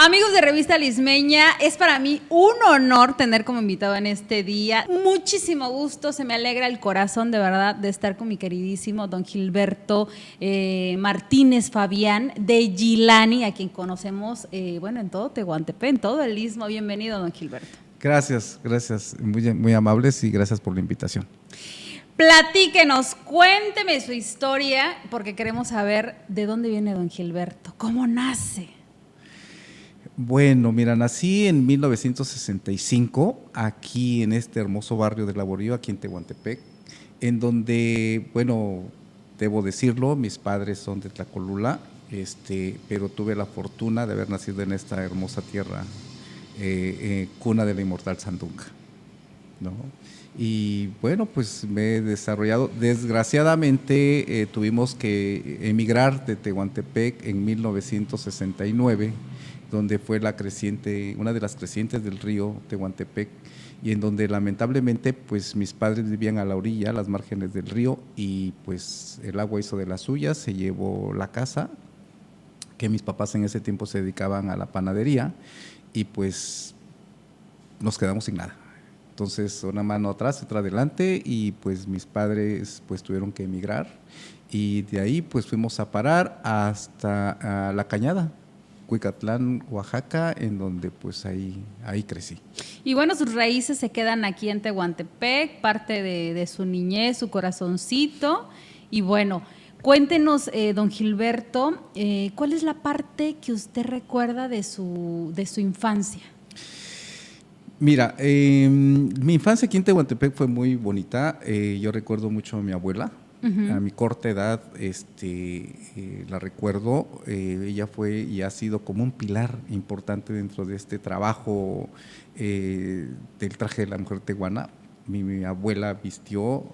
Amigos de Revista Lismeña, es para mí un honor tener como invitado en este día. Muchísimo gusto, se me alegra el corazón de verdad de estar con mi queridísimo don Gilberto Martínez Fabián de Gilani, a quien conocemos en todo Tehuantepec, en todo el Istmo. Bienvenido, don Gilberto. Gracias, muy amables y gracias por la invitación. Platíquenos, cuénteme su historia, porque queremos saber de dónde viene don Gilberto, cómo nace. Bueno, mira, nací en 1965, aquí en este hermoso barrio de Laborío, aquí en Tehuantepec, en donde, bueno, debo decirlo, mis padres son de Tlacolula, pero tuve la fortuna de haber nacido en esta hermosa tierra, cuna de la inmortal Sandunga, ¿no? Y bueno, pues me he desarrollado. Desgraciadamente tuvimos que emigrar de Tehuantepec en 1969, donde fue una de las crecientes del río Tehuantepec, y en donde lamentablemente pues mis padres vivían a la orilla, a las márgenes del río, y pues el agua hizo de las suyas, se llevó la casa, que mis papás en ese tiempo se dedicaban a la panadería, y pues nos quedamos sin nada. Entonces, una mano atrás, otra adelante, y pues mis padres pues tuvieron que emigrar, y de ahí pues fuimos a parar hasta La Cañada, Cuicatlán, Oaxaca, en donde pues ahí crecí. Y bueno, sus raíces se quedan aquí en Tehuantepec, parte de su niñez, su corazoncito. Y bueno, cuéntenos, don Gilberto, ¿cuál es la parte que usted recuerda de su infancia? Mira, mi infancia aquí en Tehuantepec fue muy bonita. Yo recuerdo mucho a mi abuela. A mi corta edad la recuerdo. Ella fue y ha sido como un pilar importante dentro de este trabajo del traje de la mujer tehuana. Mi abuela vistió,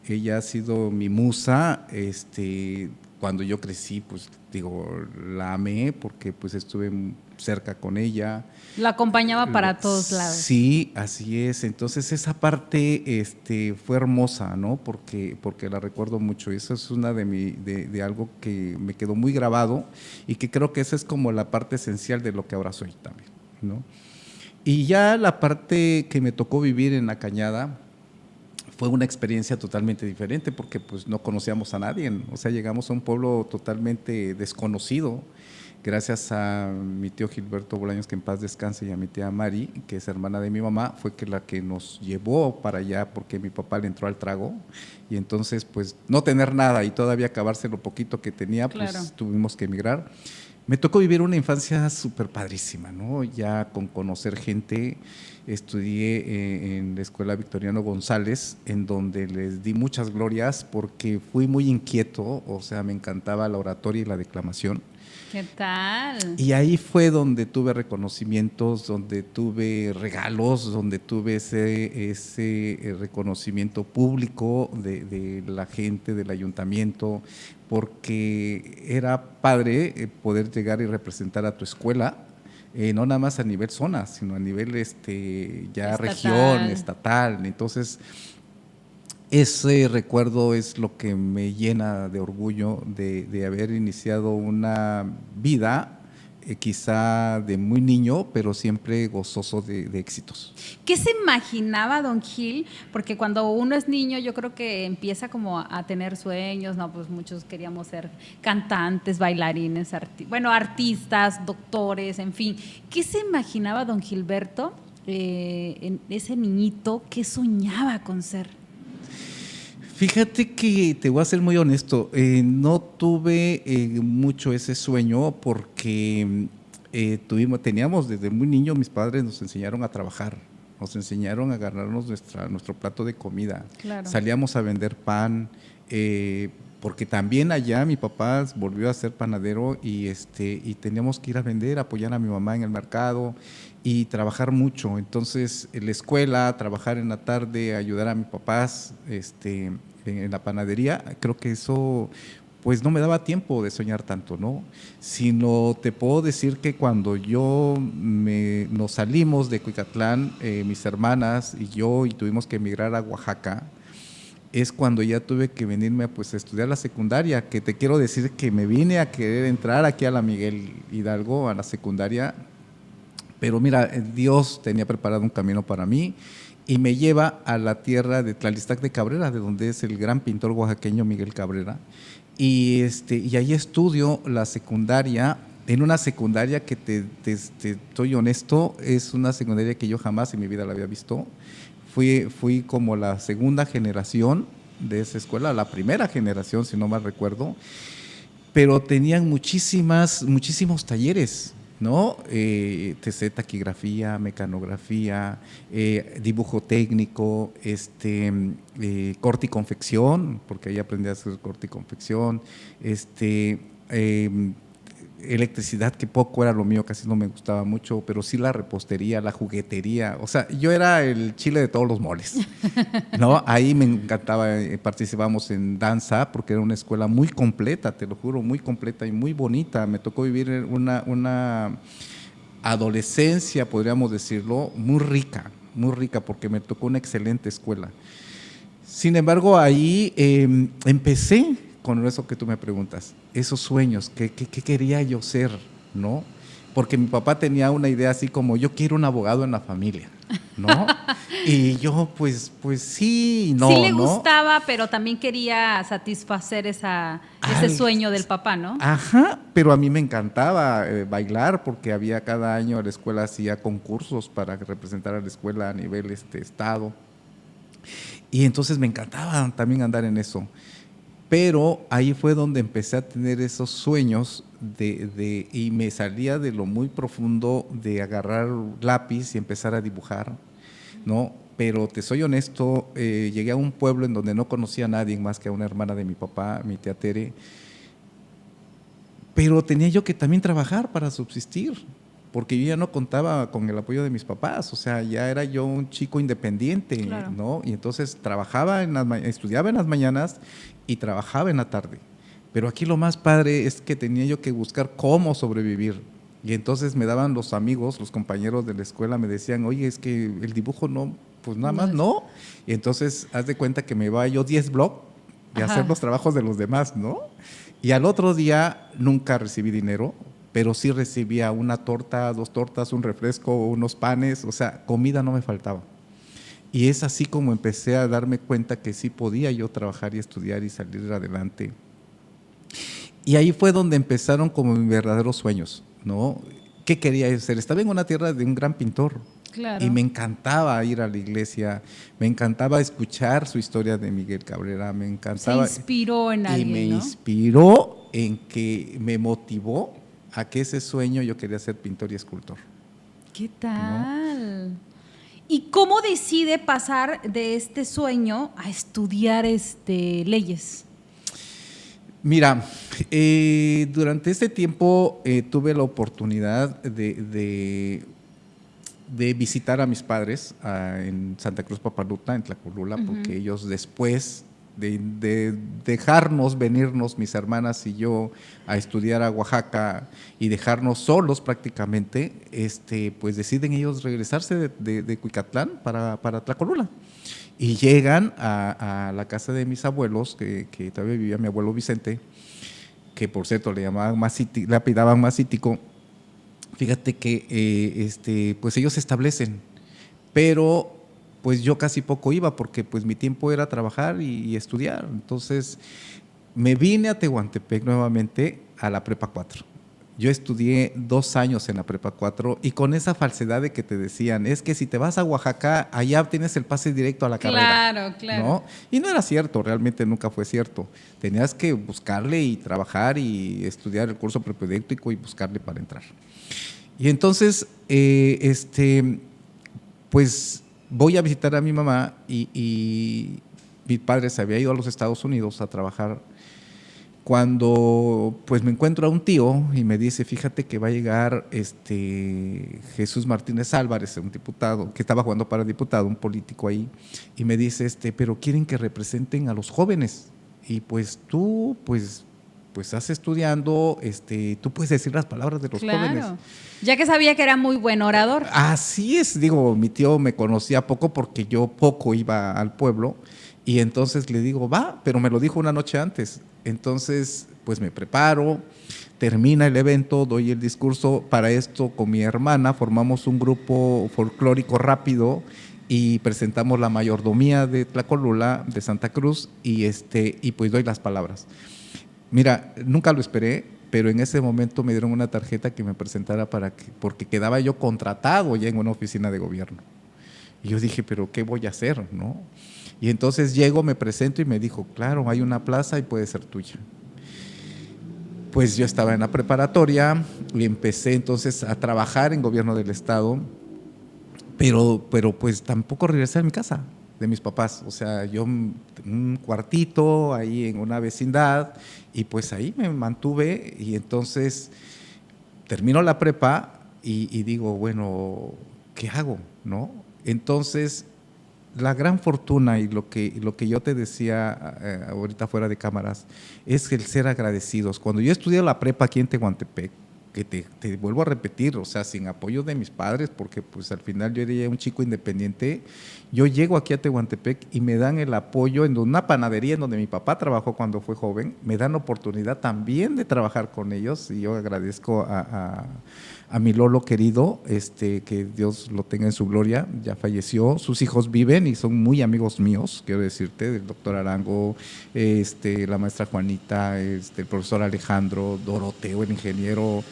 ella ha sido mi musa. Cuando yo crecí, pues digo, la amé porque pues estuve cerca con ella. La acompañaba para todos lados. Sí, así es. Entonces esa parte fue hermosa, ¿no? Porque la recuerdo mucho. Eso es una de algo que me quedó muy grabado, y que creo que esa es como la parte esencial de lo que ahora soy también, ¿no? Y ya la parte que me tocó vivir en La Cañada fue una experiencia totalmente diferente, porque pues no conocíamos a nadie. O sea, llegamos a un pueblo totalmente desconocido, gracias a mi tío Gilberto Bolaños, que en paz descanse, y a mi tía Mari, que es hermana de mi mamá, fue la que nos llevó para allá, porque mi papá le entró al trago, y entonces pues no tener nada y todavía acabarse lo poquito que tenía, pues claro, tuvimos que emigrar. Me tocó vivir una infancia súper padrísima, ¿no? Ya con conocer gente. Estudié en la Escuela Victoriano González, en donde les di muchas glorias porque fui muy inquieto, o sea, me encantaba la oratoria y la declamación. ¿Qué tal? Y ahí fue donde tuve reconocimientos, donde tuve regalos, donde tuve ese reconocimiento público de la gente, del ayuntamiento, porque era padre poder llegar y representar a tu escuela. No nada más a nivel zona, sino a nivel ya estatal, región, estatal. Entonces, ese recuerdo es lo que me llena de orgullo de haber iniciado una vida, quizá de muy niño, pero siempre gozoso de éxitos. ¿Qué se imaginaba don Gil? Porque cuando uno es niño, yo creo que empieza como a tener sueños, ¿no? Pues muchos queríamos ser cantantes, bailarines, artistas, doctores, en fin. ¿Qué se imaginaba don Gilberto, en ese niñito, qué soñaba con ser? Fíjate que te voy a ser muy honesto, no tuve mucho ese sueño, porque teníamos desde muy niño, mis padres nos enseñaron a trabajar, nos enseñaron a ganarnos nuestro plato de comida. Claro. Salíamos a vender pan, porque también allá mi papá volvió a ser panadero, y teníamos que ir a vender, apoyar a mi mamá en el mercado y trabajar mucho. Entonces, en la escuela, trabajar en la tarde, ayudar a mis papás en la panadería, creo que eso pues no me daba tiempo de soñar tanto, ¿no? Sino te puedo decir que cuando nos salimos de Cuicatlán, mis hermanas y yo, y tuvimos que emigrar a Oaxaca, es cuando ya tuve que venirme pues, a estudiar la secundaria, que te quiero decir que me vine a querer entrar aquí a la Miguel Hidalgo, a la secundaria, Pero mira, Dios tenía preparado un camino para mí y me lleva a la tierra de Tlalistac de Cabrera, de donde es el gran pintor oaxaqueño Miguel Cabrera. Y ahí estudio la secundaria, en una secundaria que te estoy honesto, es una secundaria que yo jamás en mi vida la había visto. Fui como la segunda generación de esa escuela, la primera generación, si no mal recuerdo, pero tenían muchísimos talleres, ¿no? TC, taquigrafía, mecanografía, dibujo técnico, corte y confección, porque ahí aprendí a hacer corte y confección, electricidad, que poco era lo mío, casi no me gustaba mucho, pero sí la repostería, la juguetería, o sea, yo era el chile de todos los moles, ¿no? Ahí me encantaba, participábamos en danza, porque era una escuela muy completa, te lo juro, muy completa y muy bonita. Me tocó vivir una adolescencia, podríamos decirlo, muy rica, porque me tocó una excelente escuela. Sin embargo, ahí empecé con eso que tú me preguntas, esos sueños, ¿qué quería yo ser? ¿No? Porque mi papá tenía una idea así como, yo quiero un abogado en la familia, ¿no? Y yo, pues sí, no, sí le ¿no? gustaba, pero también quería satisfacer ese sueño del papá, ¿no? Ajá, pero a mí me encantaba bailar, porque había cada año la escuela hacía concursos para representar a la escuela a nivel estado. Y entonces me encantaba también andar en eso. Pero ahí fue donde empecé a tener esos sueños y me salía de lo muy profundo de agarrar lápiz y empezar a dibujar, ¿no? Pero te soy honesto, llegué a un pueblo en donde no conocía a nadie más que a una hermana de mi papá, mi tía Tere, pero tenía yo que también trabajar para subsistir, porque yo ya no contaba con el apoyo de mis papás, o sea, ya era yo un chico independiente, claro, ¿no? Y entonces estudiaba en las mañanas y trabajaba en la tarde. Pero aquí lo más padre es que tenía yo que buscar cómo sobrevivir. Y entonces me daban los amigos, los compañeros de la escuela, me decían, oye, es que el dibujo no, pues nada más no. Y entonces haz de cuenta que me iba yo 10 blogs de hacer los trabajos de los demás, ¿no? Y al otro día nunca recibí dinero, pero sí recibía una torta, 2 tortas, un refresco, unos panes, o sea, comida no me faltaba. Y es así como empecé a darme cuenta que sí podía yo trabajar y estudiar y salir adelante. Y ahí fue donde empezaron como mis verdaderos sueños, ¿no? ¿Qué quería yo ser? Estaba en una tierra de un gran pintor. claro. Y me encantaba ir a la iglesia, me encantaba escuchar su historia de Miguel Cabrera, me encantaba. Se inspiró en alguien, y me ¿no? inspiró en que me motivó a que ese sueño yo quería ser pintor y escultor. ¿Qué tal? ¿No? ¿Y cómo decide pasar de este sueño a estudiar leyes? Mira, durante este tiempo tuve la oportunidad de visitar a mis padres en Santa Cruz Papaluta, en Tlacolula, porque ellos después de dejarnos venirnos, mis hermanas y yo, a estudiar a Oaxaca y dejarnos solos prácticamente, pues deciden ellos regresarse de Cuicatlán para Tlacolula. Y llegan a la casa de mis abuelos, que todavía vivía mi abuelo Vicente, que por cierto le apidaban Masítico. Fíjate que pues ellos se establecen, pero pues yo casi poco iba, porque pues mi tiempo era trabajar y estudiar. Entonces me vine a Tehuantepec nuevamente a la Prepa 4. Yo estudié 2 años en la Prepa 4 y con esa falsedad de que te decían, es que si te vas a Oaxaca, allá tienes el pase directo a la carrera. Claro. ¿No? Y no era cierto, realmente nunca fue cierto. Tenías que buscarle y trabajar y estudiar el curso propedéutico y buscarle para entrar. Y entonces, pues voy a visitar a mi mamá y mi padre se había ido a los Estados Unidos a trabajar, cuando pues me encuentro a un tío y me dice, fíjate que va a llegar Jesús Martínez Álvarez, un diputado que estaba jugando para diputado, un político ahí, y me dice, pero quieren que representen a los jóvenes, y pues tú pues estás estudiando, tú puedes decir las palabras de los jóvenes. Ya que sabía que era muy buen orador. Así es, digo, mi tío me conocía poco porque yo poco iba al pueblo, y entonces le digo, va, pero me lo dijo una noche antes. Entonces, pues me preparo, termina el evento, doy el discurso. Para esto, con mi hermana, formamos un grupo folclórico rápido y presentamos la mayordomía de Tlacolula, de Santa Cruz, y pues doy las palabras. Mira, nunca lo esperé, pero en ese momento me dieron una tarjeta que me presentara porque quedaba yo contratado ya en una oficina de gobierno. Y yo dije, pero ¿qué voy a hacer, no? Y entonces llego, me presento y me dijo, claro, hay una plaza y puede ser tuya. Pues yo estaba en la preparatoria y empecé entonces a trabajar en gobierno del estado, pero pues tampoco regresé a mi casa de mis papás. O sea, yo un cuartito ahí en una vecindad y pues ahí me mantuve y entonces termino la prepa y digo, bueno, ¿qué hago, no? Entonces, la gran fortuna y lo que yo te decía ahorita fuera de cámaras es el ser agradecidos. Cuando yo estudié la prepa aquí en Tehuantepec, que te vuelvo a repetir, o sea, sin apoyo de mis padres, porque pues al final yo era un chico independiente, yo llego aquí a Tehuantepec y me dan el apoyo en una panadería en donde mi papá trabajó cuando fue joven, me dan oportunidad también de trabajar con ellos y yo agradezco a mi Lolo querido, que Dios lo tenga en su gloria, ya falleció, sus hijos viven y son muy amigos míos, quiero decirte, el doctor Arango, la maestra Juanita, el profesor Alejandro, Doroteo, el ingeniero,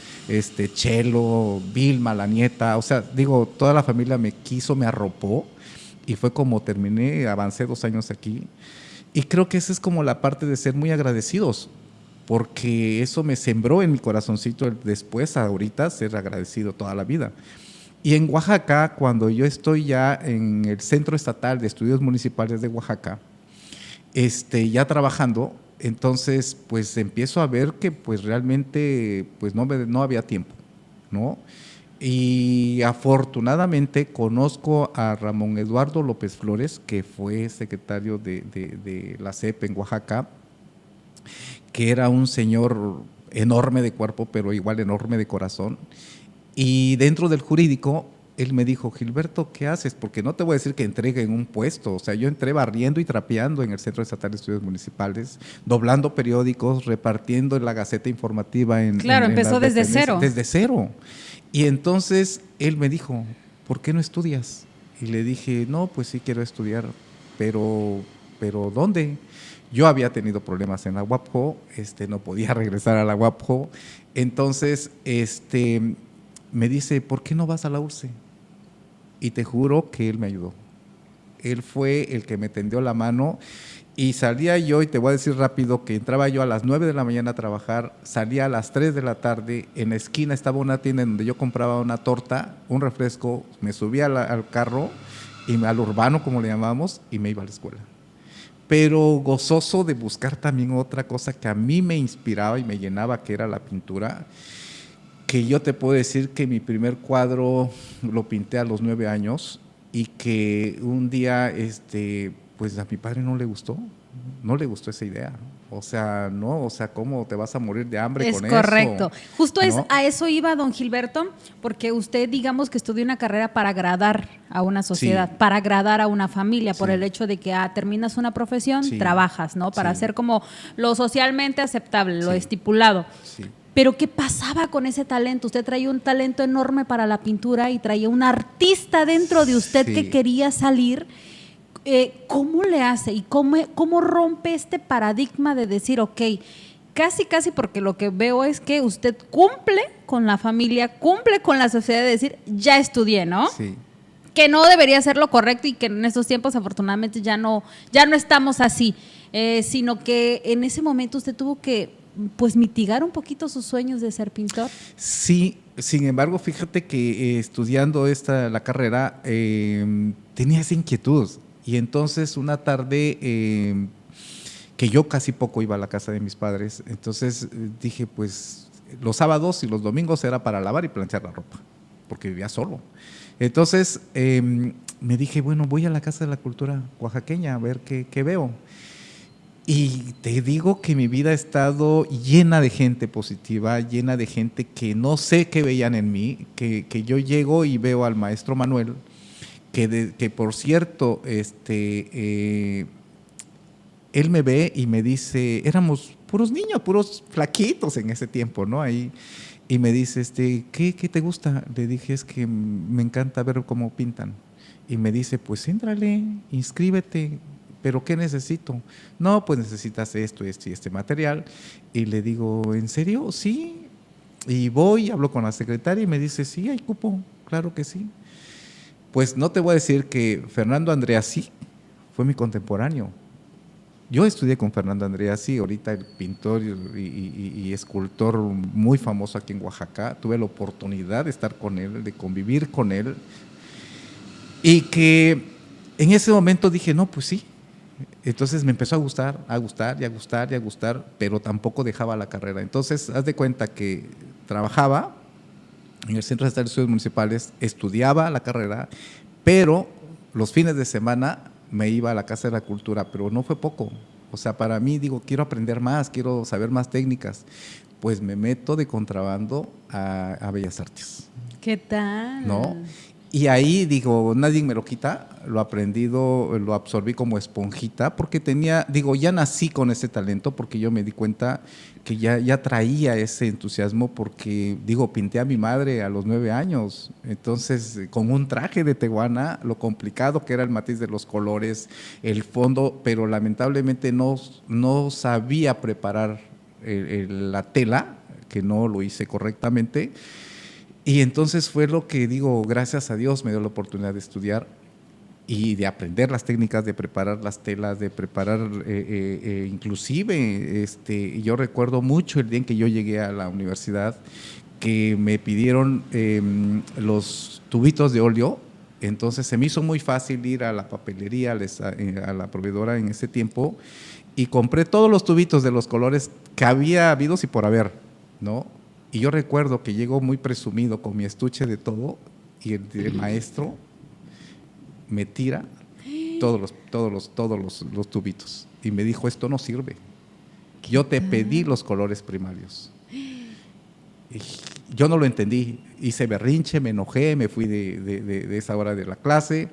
Chelo, Vilma, la nieta, o sea, digo, toda la familia me quiso, me arropó y fue como terminé, avancé 2 años aquí y creo que esa es como la parte de ser muy agradecidos, porque eso me sembró en mi corazoncito después, ahorita, ser agradecido toda la vida. Y en Oaxaca, cuando yo estoy ya en el Centro Estatal de Estudios Municipales de Oaxaca, ya trabajando, entonces pues empiezo a ver que pues realmente pues no había tiempo, ¿no? Y afortunadamente conozco a Ramón Eduardo López Flores, que fue secretario de la CEP en Oaxaca, que era un señor enorme de cuerpo, pero igual enorme de corazón. Y dentro del jurídico, él me dijo, Gilberto, ¿qué haces? Porque no te voy a decir que entregue en un puesto. O sea, yo entré barriendo y trapeando en el Centro Estatal de Estudios Municipales, doblando periódicos, repartiendo en la Gaceta Informativa. Claro, empezó desde cero. Desde cero. Y entonces él me dijo, ¿por qué no estudias? Y le dije, no, pues sí quiero estudiar, pero ¿dónde? Yo había tenido problemas en la UAPJO, no podía regresar a la UAPJO, entonces me dice, ¿por qué no vas a la URCE? Y te juro que él me ayudó. Él fue el que me tendió la mano y salía yo, y te voy a decir rápido, que entraba yo a las 9 de la mañana a trabajar, salía a las 3 de la tarde, en la esquina estaba una tienda en donde yo compraba una torta, un refresco, me subía al carro, al urbano como le llamamos, y me iba a la escuela. Pero gozoso de buscar también otra cosa que a mí me inspiraba y me llenaba, que era la pintura, que yo te puedo decir que mi primer cuadro lo pinté a los 9 años y que un día, pues a mi padre no le gustó esa idea. O sea, no, o sea, ¿cómo te vas a morir de hambre con eso? Es correcto. Justo ¿no? a eso iba, don Gilberto, porque usted, digamos que estudió una carrera para agradar a una sociedad, Sí. para agradar a una familia, por Sí. el hecho de que terminas una profesión, Sí. trabajas, ¿no? Para Sí. hacer como lo socialmente aceptable, lo Sí. estipulado. Sí. Pero ¿qué pasaba con ese talento? Usted traía un talento enorme para la pintura y traía un artista dentro de usted Sí. que quería salir. ¿Cómo le hace y cómo rompe este paradigma de decir, ok, casi, porque lo que veo es que usted cumple con la familia, cumple con la sociedad de decir, ya estudié, ¿no? Sí. Que no debería ser lo correcto y que en estos tiempos afortunadamente ya no estamos así, sino que en ese momento usted tuvo que pues mitigar un poquito sus sueños de ser pintor. Sí, sin embargo, fíjate que estudiando la carrera tenía esa inquietud y entonces una tarde que yo casi poco iba a la casa de mis padres, entonces dije pues los sábados y los domingos era para lavar y planchar la ropa, porque vivía solo. Entonces me dije, bueno, voy a la Casa de la Cultura oaxaqueña a ver qué veo. Y te digo que mi vida ha estado llena de gente positiva, llena de gente que no sé qué veían en mí, que yo llego y veo al maestro Manuel, que por cierto, él me ve y me dice, éramos puros niños, puros flaquitos en ese tiempo, ¿no? Ahí, y me dice, ¿qué te gusta? Le dije, es que me encanta ver cómo pintan. Y me dice, pues éntrale, inscríbete, pero ¿qué necesito? No, pues necesitas esto, esto y este material. Y le digo, ¿en serio? Sí. Y voy, hablo con la secretaria y me dice, sí, hay cupo, claro que sí. Pues no te voy a decir que Fernando Andreassi fue mi contemporáneo. Yo estudié con Fernando Andreassi, ahorita el pintor y escultor muy famoso aquí en Oaxaca. Tuve la oportunidad de estar con él, de convivir con él. Y que en ese momento dije, no, pues sí. Entonces me empezó a gustar, a gustar y a gustar y a gustar, pero tampoco dejaba la carrera. Entonces, haz de cuenta que trabajaba en el Centro Estatal de Estudios Municipales, estudiaba la carrera, pero los fines de semana me iba a la Casa de la Cultura, pero no fue poco. O sea, para mí, digo, quiero aprender más, quiero saber más técnicas. Pues me meto de contrabando a Bellas Artes. ¿Qué tal? ¿No? Y ahí, digo, nadie me lo quita, lo aprendido, lo absorbí como esponjita, porque tenía, digo, ya nací con ese talento, porque yo me di cuenta que ya traía ese entusiasmo, porque, digo, pinté a mi madre a los 9 años, entonces, con un traje de tehuana, lo complicado que era el matiz de los colores, el fondo, pero lamentablemente no sabía preparar la tela, que no lo hice correctamente. Y entonces fue lo que digo, gracias a Dios me dio la oportunidad de estudiar y de aprender las técnicas, de preparar las telas, de preparar inclusive, yo recuerdo mucho el día en que yo llegué a la universidad, que me pidieron los tubitos de óleo. Entonces se me hizo muy fácil ir a la papelería, a la proveedora en ese tiempo, y compré todos los tubitos de los colores que había habidos y por haber, ¿no? Y yo recuerdo que llegó muy presumido con mi estuche de todo y el maestro me tira todos los tubitos y me dijo, esto no sirve. Yo te pedí los colores primarios. Y yo no lo entendí, hice berrinche, me enojé, me fui de esa hora de la clase,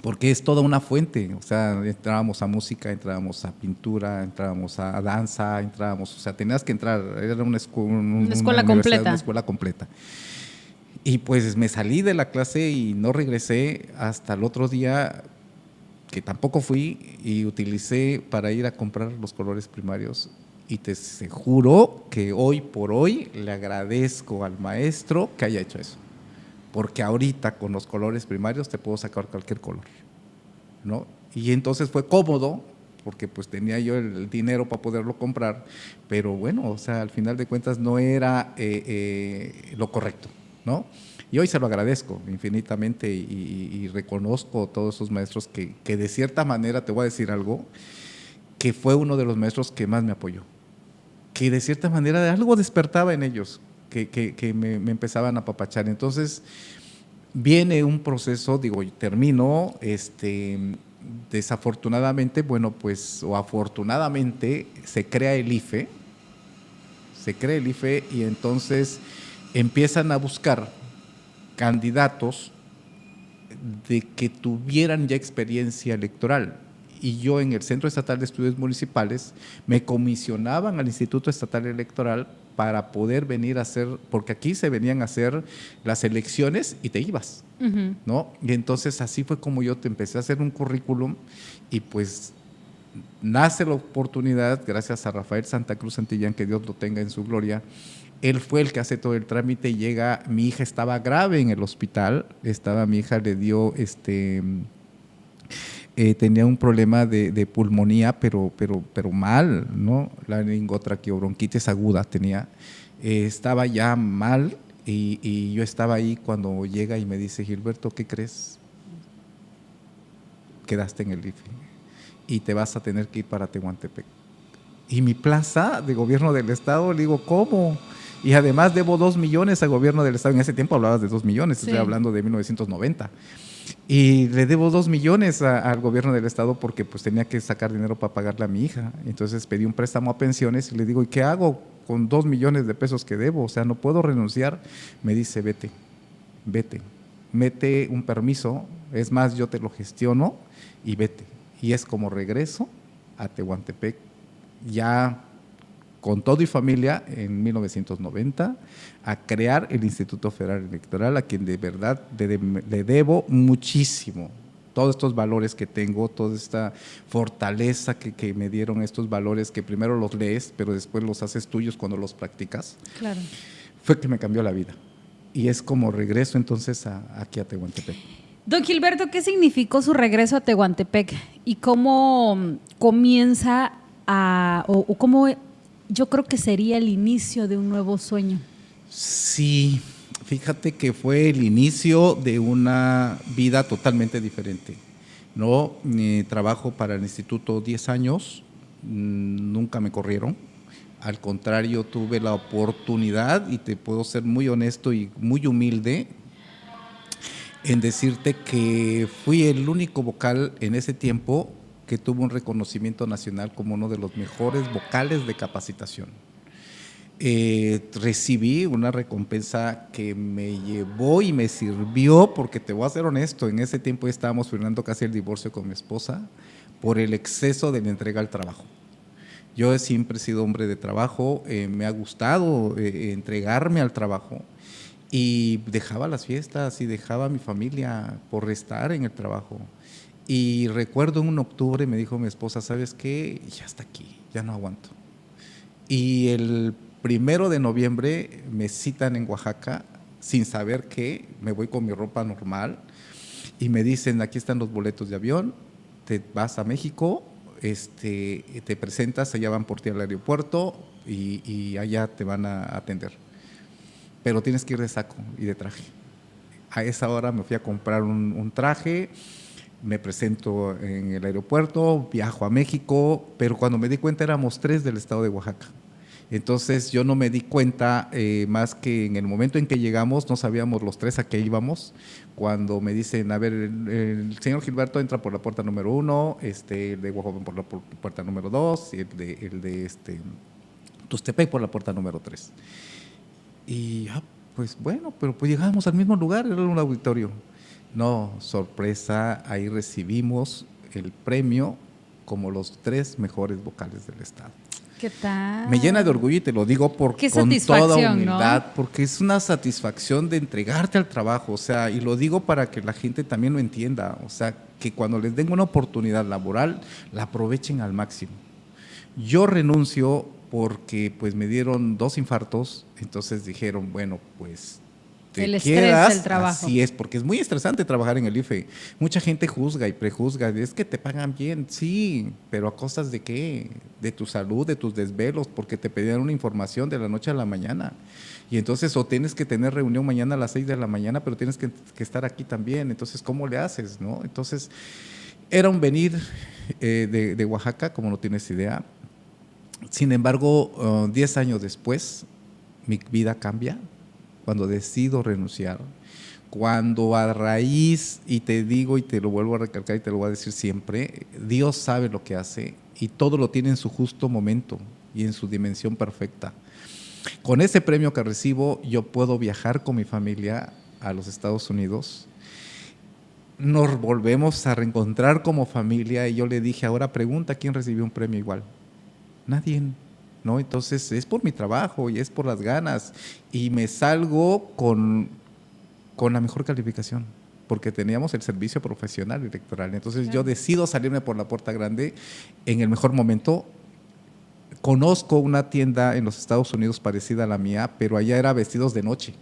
porque es toda una fuente. O sea, entrábamos a música, entrábamos a pintura, entrábamos a danza, entrábamos, o sea, tenías que entrar, era una escuela completa. Una escuela completa. Y pues me salí de la clase y no regresé hasta el otro día, que tampoco fui, y utilicé para ir a comprar los colores primarios. Y te juro que hoy por hoy le agradezco al maestro que haya hecho eso. Porque ahorita con los colores primarios te puedo sacar cualquier color, ¿no? Y entonces fue cómodo, porque pues tenía yo el dinero para poderlo comprar, pero bueno, o sea, al final de cuentas no era lo correcto, ¿no? Y hoy se lo agradezco infinitamente y reconozco a todos esos maestros que de cierta manera, te voy a decir algo, que fue uno de los maestros que más me apoyó, que de cierta manera algo despertaba en ellos, que me empezaban a apapachar. Entonces viene un proceso, digo, termino, desafortunadamente, bueno, pues, o afortunadamente, se crea el IFE, y entonces empiezan a buscar candidatos de que tuvieran ya experiencia electoral. Y yo en el Centro Estatal de Estudios Municipales me comisionaban al Instituto Estatal Electoral para poder venir a hacer, porque aquí se venían a hacer las elecciones y te ibas, ¿no? Y entonces así fue como yo te empecé a hacer un currículum y pues nace la oportunidad, gracias a Rafael Santa Cruz Santillán, que Dios lo tenga en su gloria. Él fue el que hace todo el trámite y llega, mi hija estaba grave en el hospital, mi hija le dio tenía un problema de pulmonía, pero mal, ¿no? La laringotraqueobronquitis aguda tenía. Estaba ya mal y yo estaba ahí cuando llega y me dice, Gilberto, ¿qué crees? Quedaste en el IFE y te vas a tener que ir para Tehuantepec. Y mi plaza de gobierno del estado, le digo, ¿cómo? Y además debo 2 millones al gobierno del estado. En ese tiempo hablabas de 2 millones, sí. Estoy hablando de 1990. Y le debo 2 millones al gobierno del estado porque pues tenía que sacar dinero para pagarle a mi hija. Entonces pedí un préstamo a pensiones y le digo, ¿y qué hago con 2 millones de pesos que debo? O sea, no puedo renunciar. Me dice, vete, mete un permiso, es más, yo te lo gestiono y vete. Y es como regreso a Tehuantepec, ya con todo y familia, en 1990, a crear el Instituto Federal Electoral, a quien de verdad le debo muchísimo. Todos estos valores que tengo, toda esta fortaleza que me dieron estos valores, que primero los lees, pero después los haces tuyos cuando los practicas, Claro. fue que me cambió la vida. Y es como regreso entonces aquí a Tehuantepec. Don Gilberto, ¿qué significó su regreso a Tehuantepec? ¿Y cómo comienza o cómo yo creo que sería el inicio de un nuevo sueño? Sí, fíjate que fue el inicio de una vida totalmente diferente, ¿no? Trabajo para el instituto 10 años, nunca me corrieron. Al contrario, tuve la oportunidad, y te puedo ser muy honesto y muy humilde en decirte que fui el único vocal en ese tiempo que tuvo un reconocimiento nacional como uno de los mejores vocales de capacitación. Recibí una recompensa que me llevó y me sirvió, porque te voy a ser honesto, en ese tiempo estábamos firmando casi el divorcio con mi esposa por el exceso de la entrega al trabajo. Yo siempre he sido hombre de trabajo, me ha gustado entregarme al trabajo, y dejaba las fiestas y dejaba a mi familia por estar en el trabajo. Y recuerdo en un octubre me dijo mi esposa, ¿sabes qué? Ya está aquí, ya no aguanto. Y el 1 de noviembre me citan en Oaxaca, sin saber qué, me voy con mi ropa normal y me dicen, aquí están los boletos de avión, te vas a México, te presentas, allá van por ti al aeropuerto y allá te van a atender. Pero tienes que ir de saco y de traje. A esa hora me fui a comprar un traje, me presento en el aeropuerto, viajo a México, pero cuando me di cuenta éramos 3 del estado de Oaxaca. Entonces yo no me di cuenta más que en el momento en que llegamos, no sabíamos los 3 a qué íbamos, cuando me dicen, a ver, el señor Gilberto entra por la puerta número 1, el de Oaxaca por la puerta número 2, y el de Tustepec por la puerta número 3. Y pues bueno, pero pues llegamos al mismo lugar, era un auditorio. No, sorpresa, ahí recibimos el premio como los 3 mejores vocales del estado. ¿Qué tal? Me llena de orgullo y te lo digo Qué con toda humildad, ¿no? porque es una satisfacción de entregarte al trabajo, o sea, y lo digo para que la gente también lo entienda, o sea, que cuando les den una oportunidad laboral, la aprovechen al máximo. Yo renuncio porque pues me dieron 2 infartos, entonces dijeron, bueno, pues te El quedas, estrés del trabajo. así es, porque es muy estresante trabajar en el IFE. Mucha gente juzga y prejuzga, es que te pagan bien, sí, pero ¿a costas de qué? De tu salud, de tus desvelos, porque te pedían una información de la noche a la mañana. Y entonces, o tienes que tener reunión mañana a las 6 de la mañana, pero tienes que estar aquí también, entonces, ¿cómo le haces, no? Entonces, era un venir de Oaxaca, como no tienes idea. Sin embargo, 10 años después, mi vida cambia cuando decido renunciar, cuando a raíz, y te digo y te lo vuelvo a recalcar y te lo voy a decir siempre, Dios sabe lo que hace y todo lo tiene en su justo momento y en su dimensión perfecta. Con ese premio que recibo, yo puedo viajar con mi familia a los Estados Unidos. Nos volvemos a reencontrar como familia y yo le dije, ahora pregunta quién recibió un premio igual. Nadie, ¿no? Entonces es por mi trabajo y es por las ganas y me salgo con la mejor calificación porque teníamos el servicio profesional electoral. Entonces yo decido salirme por la puerta grande en el mejor momento. Conozco una tienda en los Estados Unidos parecida a la mía, pero allá era vestidos de noche,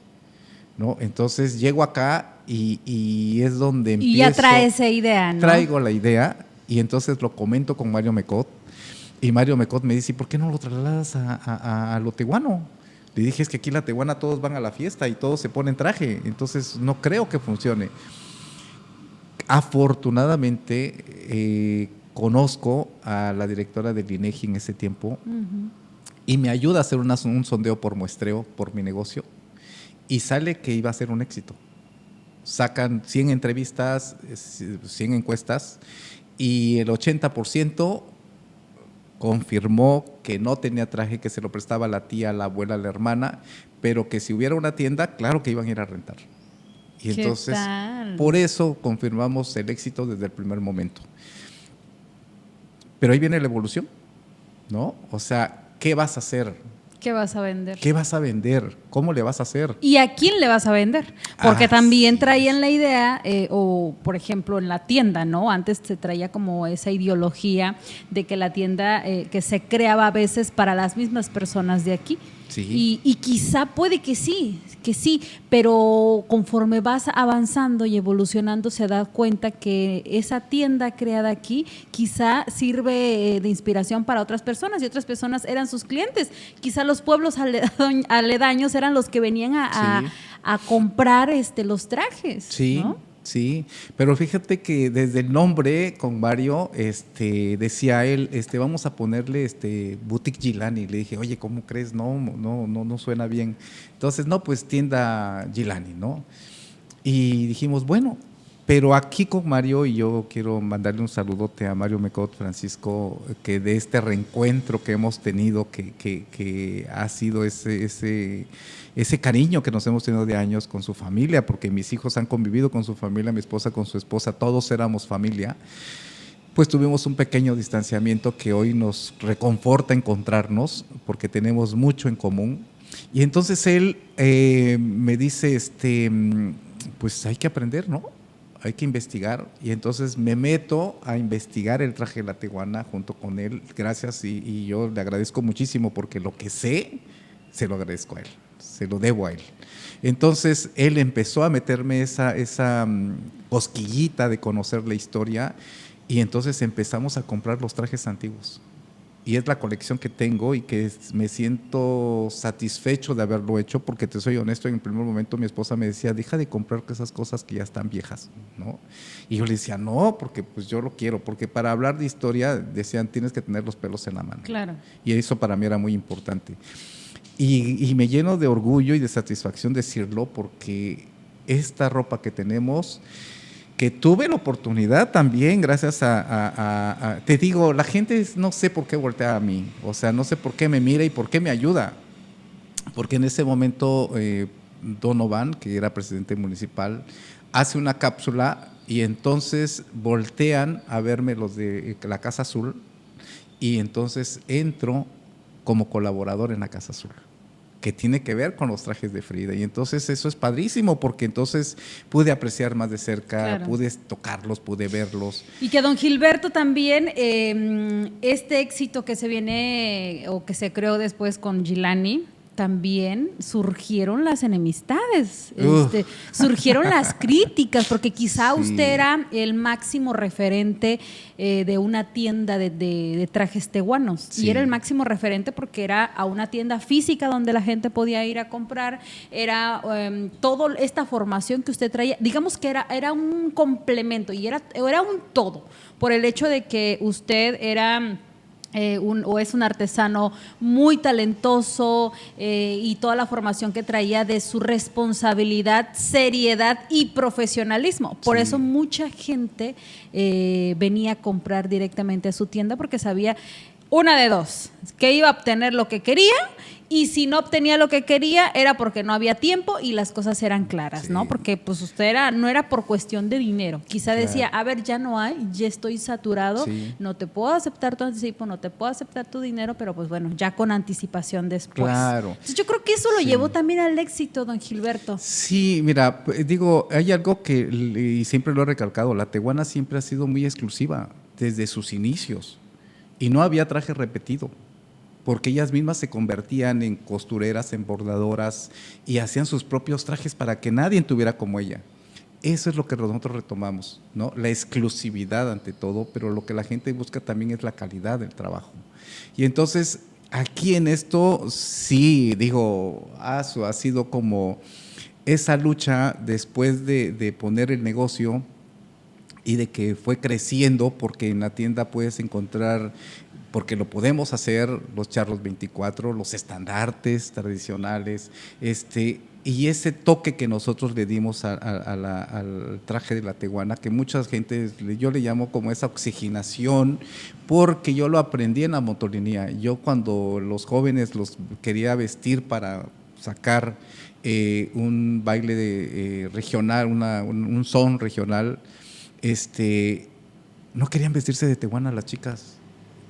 ¿no? Entonces llego acá y es donde empiezo. Y ya trae esa idea, ¿no? Traigo la idea y entonces lo comento con Mario Mecot. Y Mario Mecot me dice, ¿por qué no lo trasladas a lo tehuano? Le dije, es que aquí en la Tehuana todos van a la fiesta y todos se ponen traje, entonces no creo que funcione. Afortunadamente, conozco a la directora del INEGI en ese tiempo y me ayuda a hacer un sondeo por muestreo por mi negocio y sale que iba a ser un éxito. Sacan 100 entrevistas, 100 encuestas y el 80% confirmó que no tenía traje, que se lo prestaba la tía, la abuela, la hermana, pero que si hubiera una tienda, claro que iban a ir a rentar. Y entonces, por eso confirmamos el éxito desde el primer momento. Pero ahí viene la evolución, ¿no? O sea, ¿qué vas a hacer? ¿Qué vas a vender? ¿Qué vas a vender? ¿Cómo le vas a hacer? ¿Y a quién le vas a vender? Porque también Sí. traían la idea, o por ejemplo en la tienda, ¿no? Antes se traía como esa ideología de que la tienda que se creaba a veces para las mismas personas de aquí. Sí. Y quizá puede que sí, pero conforme vas avanzando y evolucionando se da cuenta que esa tienda creada aquí quizá sirve de inspiración para otras personas y otras personas eran sus clientes. Quizá los pueblos aledaños eran los que venían Sí. a comprar los trajes, Sí, ¿no? sí, pero fíjate que desde el nombre con Mario, decía él, vamos a ponerle Boutique Gilani. Le dije, oye, ¿cómo crees? No suena bien. Entonces, no, pues tienda Gilani, ¿no? Y dijimos, bueno, pero aquí con Mario, y yo quiero mandarle un saludote a Mario Mecot Francisco, que de este reencuentro que hemos tenido, que ha sido ese cariño que nos hemos tenido de años con su familia, porque mis hijos han convivido con su familia, mi esposa con su esposa, todos éramos familia. Pues tuvimos un pequeño distanciamiento que hoy nos reconforta encontrarnos, porque tenemos mucho en común. Y entonces él me dice, pues hay que aprender, ¿no? Hay que investigar. Y entonces me meto a investigar el traje de la tehuana junto con él. Gracias, y yo le agradezco muchísimo porque lo que sé, se lo agradezco a él, se lo debo a él. Entonces él empezó a meterme esa cosquillita de conocer la historia, y entonces empezamos a comprar los trajes antiguos. Y es la colección que tengo y que me siento satisfecho de haberlo hecho, porque te soy honesto, en el primer momento mi esposa me decía, deja de comprar esas cosas que ya están viejas, ¿no? Y yo le decía, no, porque pues yo lo quiero, porque para hablar de historia, decían, tienes que tener los pelos en la mano. Claro. Y eso para mí era muy importante. Y me lleno de orgullo y de satisfacción decirlo, porque esta ropa que tenemos, que tuve la oportunidad también, gracias te digo, la gente no sé por qué voltea a mí, o sea, no sé por qué me mira y por qué me ayuda, porque en ese momento Donovan, que era presidente municipal, hace una cápsula y entonces voltean a verme los de la Casa Azul, y entonces entro como colaborador en la Casa Azul, que tiene que ver con los trajes de Frida. Y entonces eso es padrísimo, porque entonces pude apreciar más de cerca, Claro. pude tocarlos, pude verlos. Y que don Gilberto también, este éxito que se viene o que se creó después con Gilani, también surgieron las enemistades, surgieron las críticas, porque quizá Sí. usted era el máximo referente de una tienda de trajes tehuanos. Sí. Y era el máximo referente porque era a una tienda física donde la gente podía ir a comprar, era toda esta formación que usted traía, digamos que era un complemento y era un todo, por el hecho de que usted era... o es un artesano muy talentoso y toda la formación que traía de su responsabilidad, seriedad y profesionalismo. Por Sí. eso mucha gente venía a comprar directamente a su tienda porque sabía una de dos, que iba a obtener lo que quería, y si no obtenía lo que quería era porque no había tiempo y las cosas eran claras, Sí. ¿no? Porque pues usted no era por cuestión de dinero. Quizá Claro. decía, a ver, ya no hay, ya estoy saturado, Sí. no te puedo aceptar tu anticipo, no te puedo aceptar tu dinero, pero pues bueno, ya con anticipación después. Claro. Entonces yo creo que eso lo Sí. llevó también al éxito, don Gilberto. Sí, mira, digo, hay algo que y siempre lo he recalcado, la tehuana siempre ha sido muy exclusiva desde sus inicios, y no había traje repetido, porque ellas mismas se convertían en costureras, en bordadoras, y hacían sus propios trajes para que nadie tuviera como ella. Eso es lo que nosotros retomamos, ¿no? La exclusividad ante todo, pero lo que la gente busca también es la calidad del trabajo. Y entonces, aquí en esto, sí, digo, ha sido como esa lucha después de poner el negocio y de que fue creciendo, porque en la tienda puedes encontrar, porque lo podemos hacer, los charros 24, los estandartes tradicionales, y ese toque que nosotros le dimos al traje de la tehuana, que mucha gente, yo le llamo como esa oxigenación, porque yo lo aprendí en la motolinía. Yo cuando los jóvenes los quería vestir para sacar un baile regional, un son regional, no querían vestirse de tehuana las chicas.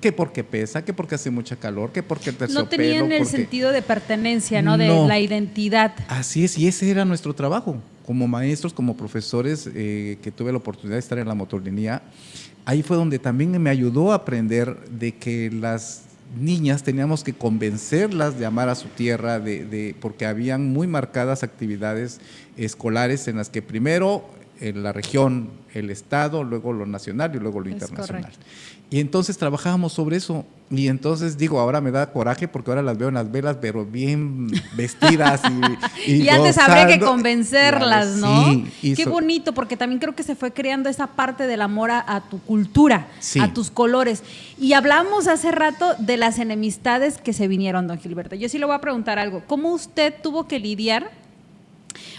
que porque pesa, que porque hace mucha calor, que porque el terciopelo. No tenían el porque... sentido de pertenencia, ¿no? De la identidad. Así es, y ese era nuestro trabajo. Como maestros, como profesores, que tuve la oportunidad de estar en la motolinía, ahí fue donde también me ayudó a aprender de que las niñas teníamos que convencerlas de amar a su tierra, porque habían muy marcadas actividades escolares en las que primero en la región, el estado, luego lo nacional y luego lo internacional. Y entonces trabajábamos sobre eso. Y entonces digo, ahora me da coraje porque ahora las veo en las velas, pero bien vestidas y antes gozando. habría que convencerlas, ¿no? Sí, qué bonito, porque también creo que se fue creando esa parte del amor a tu cultura, sí, a tus colores. Y hablamos hace rato de las enemistades que se vinieron, don Gilberto. Yo sí le voy a preguntar algo. ¿Cómo usted tuvo que lidiar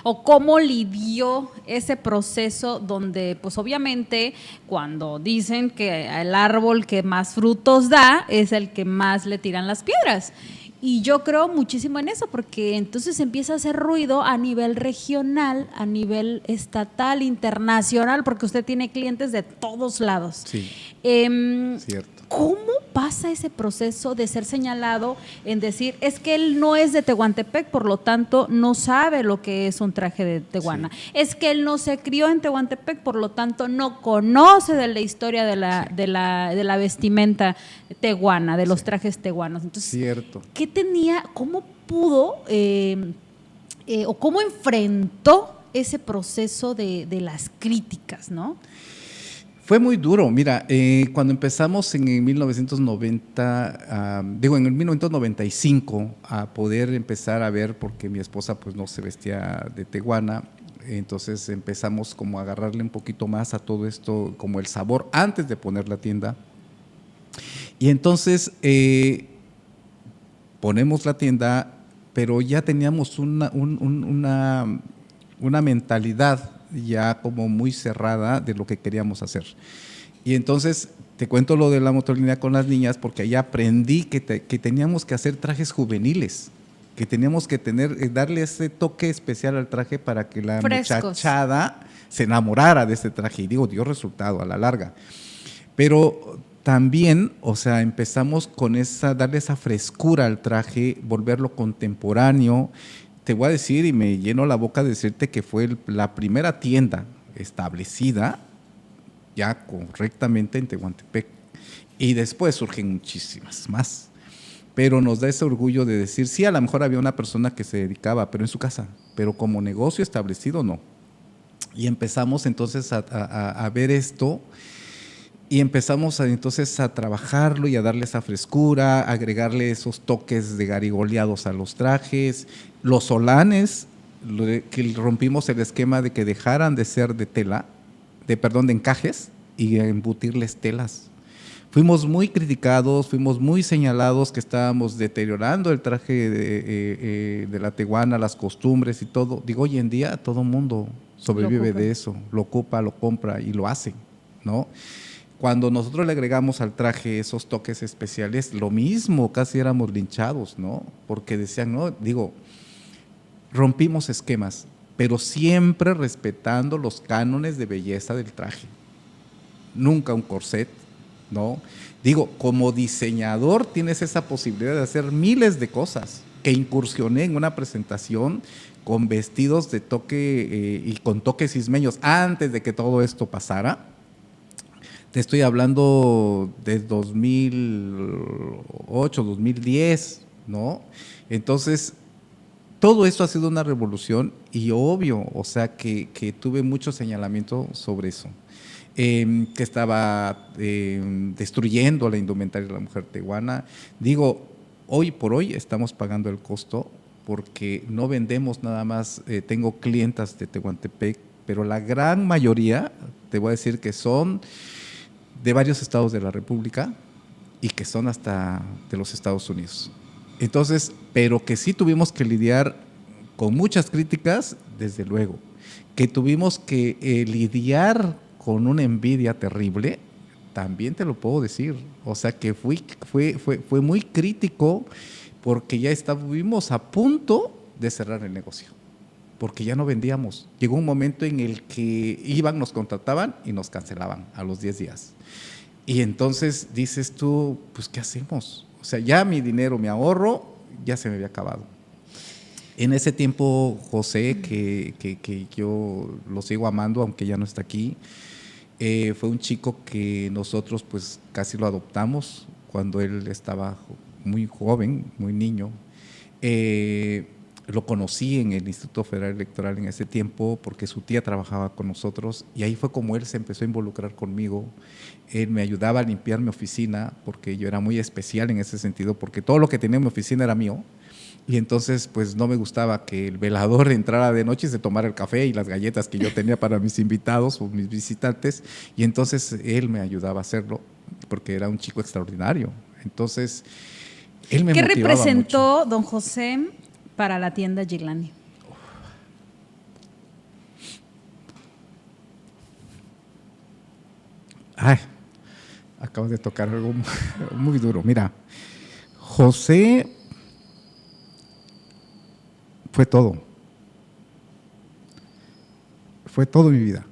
o cómo lidió ese proceso donde, pues obviamente, cuando dicen que el árbol que más frutos da es el que más le tiran las piedras? Y yo creo muchísimo en eso, porque entonces empieza a hacer ruido a nivel regional, a nivel estatal, internacional, porque usted tiene clientes de todos lados. Sí, cierto. ¿Cómo pasa ese proceso de ser señalado en decir, es que él no es de Tehuantepec, por lo tanto no sabe lo que es un traje de tehuana? Sí. Es que él no se crió en Tehuantepec, por lo tanto no conoce de la historia de la vestimenta tehuana, de los trajes tehuanos. Entonces, cierto. ¿qué tenía, cómo pudo o cómo enfrentó ese proceso de las críticas, ¿no? Fue muy duro. Mira, cuando empezamos en 1990, en el 1995, a poder empezar a ver, porque mi esposa pues no se vestía de tehuana, entonces empezamos como a agarrarle un poquito más a todo esto, como el sabor, antes de poner la tienda. Y entonces ponemos la tienda, pero ya teníamos una mentalidad ya como muy cerrada de lo que queríamos hacer. Y entonces te cuento lo de la motolinía con las niñas, porque ahí aprendí que teníamos que hacer trajes juveniles, que teníamos que darle ese toque especial al traje para que la muchachada se enamorara de ese traje. Y digo, dio resultado a la larga. Pero también, o sea, empezamos con darle esa frescura al traje, volverlo contemporáneo. Te voy a decir, y me lleno la boca de decirte que fue la primera tienda establecida ya correctamente en Tehuantepec. Y después surgen muchísimas más. Pero nos da ese orgullo de decir, sí, a lo mejor había una persona que se dedicaba, pero en su casa, pero como negocio establecido no. Y empezamos entonces a ver esto. Y empezamos entonces a trabajarlo y a darle esa frescura, agregarle esos toques de garigoleados a los trajes, los solanes, que rompimos el esquema de que dejaran de ser de tela, de encajes, y embutirles telas. Fuimos muy criticados, fuimos muy señalados que estábamos deteriorando el traje de la tehuana, las costumbres y todo. Digo, hoy en día todo el mundo sobrevive de eso, lo ocupa, lo compra y lo hace, ¿no? Cuando nosotros le agregamos al traje esos toques especiales, lo mismo, casi éramos linchados, ¿no? Porque decían, no, digo, rompimos esquemas, pero siempre respetando los cánones de belleza del traje. Nunca un corset, ¿no? Digo, como diseñador tienes esa posibilidad de hacer miles de cosas. Que incursioné en una presentación con vestidos de toque y con toques ismeños antes de que todo esto pasara. Te estoy hablando de 2008, 2010, ¿no? Entonces, todo esto ha sido una revolución y obvio, o sea, que tuve mucho señalamiento sobre eso. Que estaba destruyendo la indumentaria de la mujer tehuana. Digo, hoy por hoy estamos pagando el costo porque no vendemos nada más, tengo clientas de Tehuantepec, pero la gran mayoría, te voy a decir que son de varios estados de la República y que son hasta de los Estados Unidos. Entonces, pero que sí tuvimos que lidiar con muchas críticas, desde luego, que tuvimos que lidiar con una envidia terrible, también te lo puedo decir. O sea que fue muy crítico porque ya estuvimos a punto de cerrar el negocio, porque ya no vendíamos. Llegó un momento en el que iban, nos contrataban y nos cancelaban a los 10 días. Y entonces dices tú, pues ¿qué hacemos? O sea, ya mi dinero, mi ahorro, ya se me había acabado. En ese tiempo, José, que yo lo sigo amando, aunque ya no está aquí, fue un chico que nosotros pues casi lo adoptamos cuando él estaba muy joven, muy niño. Eh, lo conocí en el Instituto Federal Electoral en ese tiempo porque su tía trabajaba con nosotros y ahí fue como él se empezó a involucrar conmigo. Él me ayudaba a limpiar mi oficina porque yo era muy especial en ese sentido porque todo lo que tenía en mi oficina era mío. Y entonces, pues no me gustaba que el velador entrara de noche y se tomara el café y las galletas que yo tenía para mis invitados o mis visitantes. Y entonces él me ayudaba a hacerlo porque era un chico extraordinario. Entonces, él me ¿Qué motivaba mucho. representó don José para la tienda Gilani? Ay, acabas de tocar algo muy duro. Mira, José fue todo. Fue todo mi vida.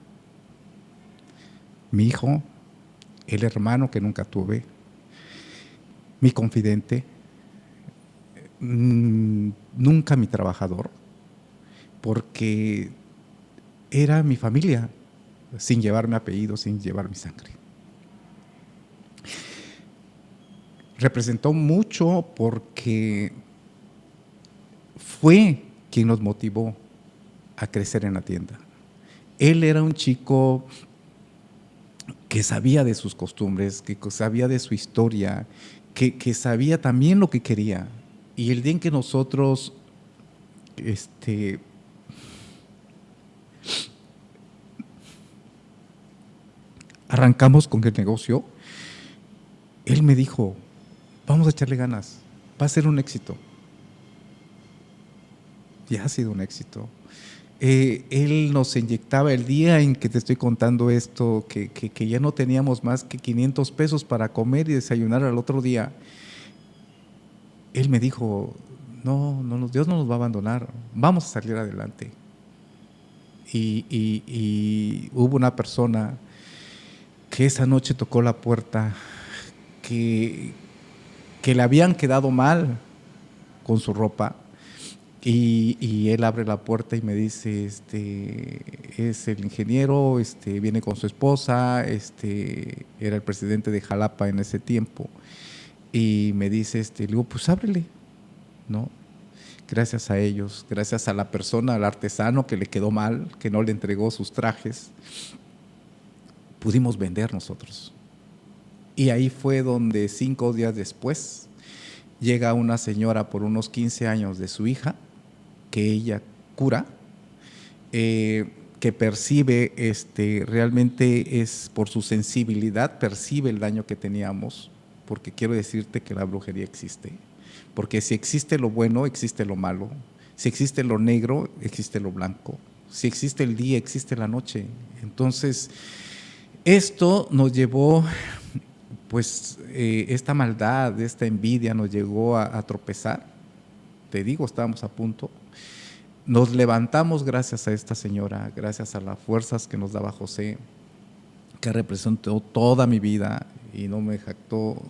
Mi hijo, el hermano que nunca tuve, mi confidente, nunca mi trabajador, porque era mi familia, sin llevar mi apellido, sin llevar mi sangre. Representó mucho porque fue quien nos motivó a crecer en la tienda. Él era un chico que sabía de sus costumbres, que sabía de su historia, que sabía también lo que quería. Y el día en que nosotros arrancamos con el negocio, él me dijo, vamos a echarle ganas, va a ser un éxito. Y ha sido un éxito. Él nos inyectaba el día en que te estoy contando esto, que ya no teníamos más que 500 pesos para comer y desayunar al otro día. Él me dijo, no, Dios no nos va a abandonar, vamos a salir adelante. Y hubo una persona que esa noche tocó la puerta, que le habían quedado mal con su ropa. Y él abre la puerta y me dice, es el ingeniero, viene con su esposa, era el presidente de Jalapa en ese tiempo. Y me dice, le digo, pues ábrele, ¿no? Gracias a ellos, gracias a la persona, al artesano que le quedó mal, que no le entregó sus trajes, pudimos vender nosotros. Y ahí fue donde 5 días después llega una señora por unos 15 años de su hija, que ella cura, que percibe, realmente es por su sensibilidad, percibe el daño que teníamos, porque quiero decirte que la brujería existe, porque si existe lo bueno, existe lo malo, si existe lo negro, existe lo blanco, si existe el día, existe la noche. Entonces, esto nos llevó, pues, esta maldad, esta envidia nos llegó a tropezar. Te digo, estábamos a punto. Nos levantamos gracias a esta señora, gracias a las fuerzas que nos daba José, que representó toda mi vida y no me jactó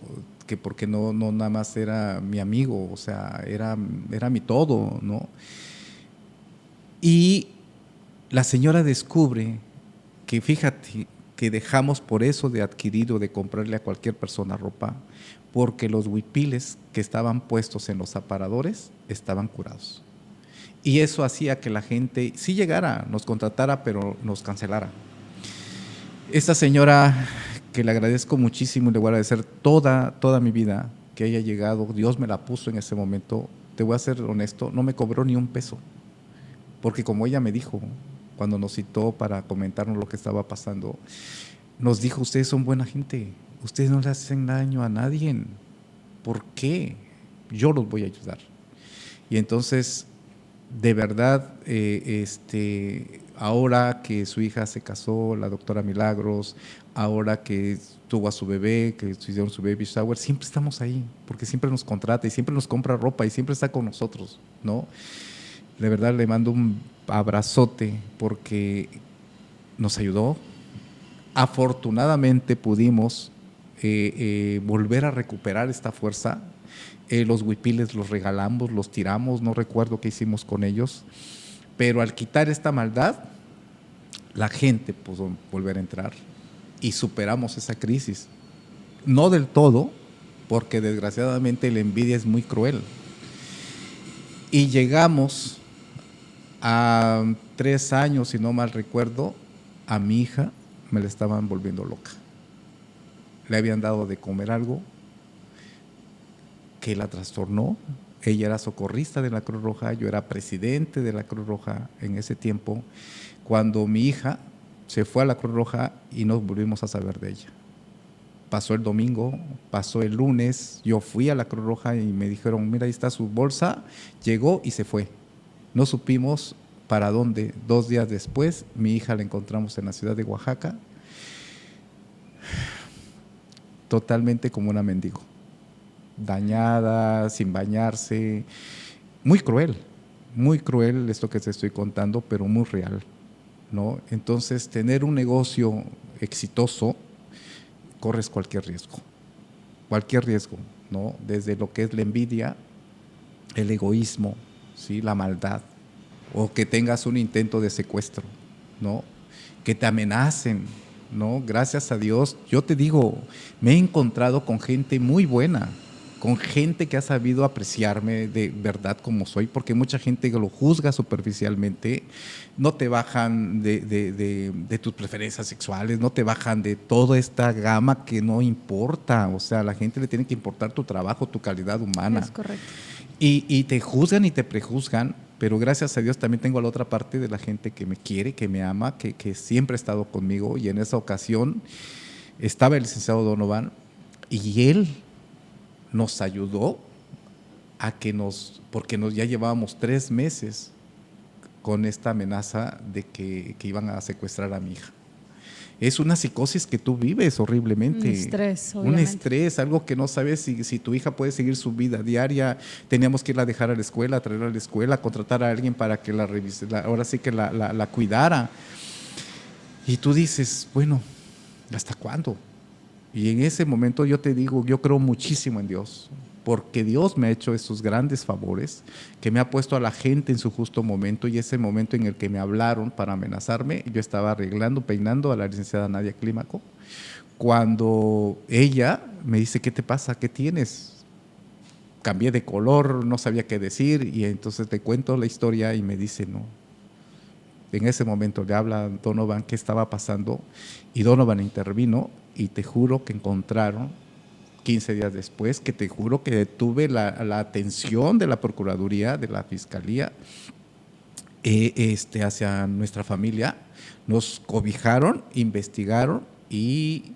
que porque no nada más era mi amigo, o sea, era mi todo, ¿no? Y la señora descubre que, fíjate, que dejamos por eso de adquirir o de comprarle a cualquier persona ropa, porque los huipiles que estaban puestos en los aparadores estaban curados. Y eso hacía que la gente sí llegara, nos contratara, pero nos cancelara. Esta señora, que le agradezco muchísimo y le voy a agradecer toda mi vida que haya llegado, Dios me la puso en ese momento, te voy a ser honesto, no me cobró ni un peso, porque como ella me dijo, cuando nos citó para comentarnos lo que estaba pasando, nos dijo, ustedes son buena gente, ustedes no le hacen daño a nadie, ¿por qué? Yo los voy a ayudar. Y entonces, de verdad, ahora que su hija se casó, la doctora Milagros, ahora que tuvo a su bebé, que hicieron su baby shower, siempre estamos ahí, porque siempre nos contrata y siempre nos compra ropa y siempre está con nosotros, ¿no? De verdad le mando un abrazote porque nos ayudó. Afortunadamente pudimos volver a recuperar esta fuerza. Los huipiles los regalamos, los tiramos, no recuerdo qué hicimos con ellos, pero al quitar esta maldad, la gente pudo volver a entrar y superamos esa crisis. No del todo, porque desgraciadamente la envidia es muy cruel. Y llegamos a 3 años, si no mal recuerdo, a mi hija me la estaban volviendo loca. Le habían dado de comer algo que la trastornó. Ella era socorrista de la Cruz Roja, yo era presidente de la Cruz Roja en ese tiempo, cuando mi hija se fue a la Cruz Roja y no volvimos a saber de ella. Pasó el domingo, pasó el lunes, yo fui a la Cruz Roja y me dijeron, mira, ahí está su bolsa, llegó y se fue. No supimos para dónde. 2 días después, mi hija la encontramos en la ciudad de Oaxaca, totalmente como una mendigo, dañada, sin bañarse, muy cruel esto que te estoy contando, pero muy real, ¿no? Entonces, tener un negocio exitoso, corres cualquier riesgo, ¿no? Desde lo que es la envidia, el egoísmo, ¿sí? La maldad, o que tengas un intento de secuestro, ¿no? Que te amenacen, ¿no? Gracias a Dios, yo te digo, me he encontrado con gente muy buena, con gente que ha sabido apreciarme de verdad como soy, porque mucha gente que lo juzga superficialmente, no te bajan de tus preferencias sexuales, no te bajan de toda esta gama que no importa, o sea, a la gente le tiene que importar tu trabajo, tu calidad humana. Es correcto. Y te juzgan y te prejuzgan, pero gracias a Dios también tengo a la otra parte de la gente que me quiere, que me ama, que siempre ha estado conmigo, y en esa ocasión estaba el licenciado Donovan y él nos ayudó a que porque ya llevábamos 3 meses con esta amenaza de que iban a secuestrar a mi hija. Es una psicosis que tú vives horriblemente. Un estrés, obviamente. Un estrés, algo que no sabes si tu hija puede seguir su vida diaria. Teníamos que irla a dejar a la escuela, traerla a la escuela, contratar a alguien para que la revise, ahora sí que la cuidara. Y tú dices, bueno, ¿hasta cuándo? Y en ese momento yo te digo, yo creo muchísimo en Dios, porque Dios me ha hecho esos grandes favores, que me ha puesto a la gente en su justo momento, y ese momento en el que me hablaron para amenazarme, yo estaba arreglando, peinando a la licenciada Nadia Clímaco, cuando ella me dice, ¿qué te pasa? ¿Qué tienes? Cambié de color, no sabía qué decir, y entonces te cuento la historia y me dice, no. En ese momento le habla a Donovan qué estaba pasando, y Donovan intervino, y te juro que encontraron 15 días después, que te juro que tuve la atención de la Procuraduría, de la Fiscalía, hacia nuestra familia. Nos cobijaron, investigaron, y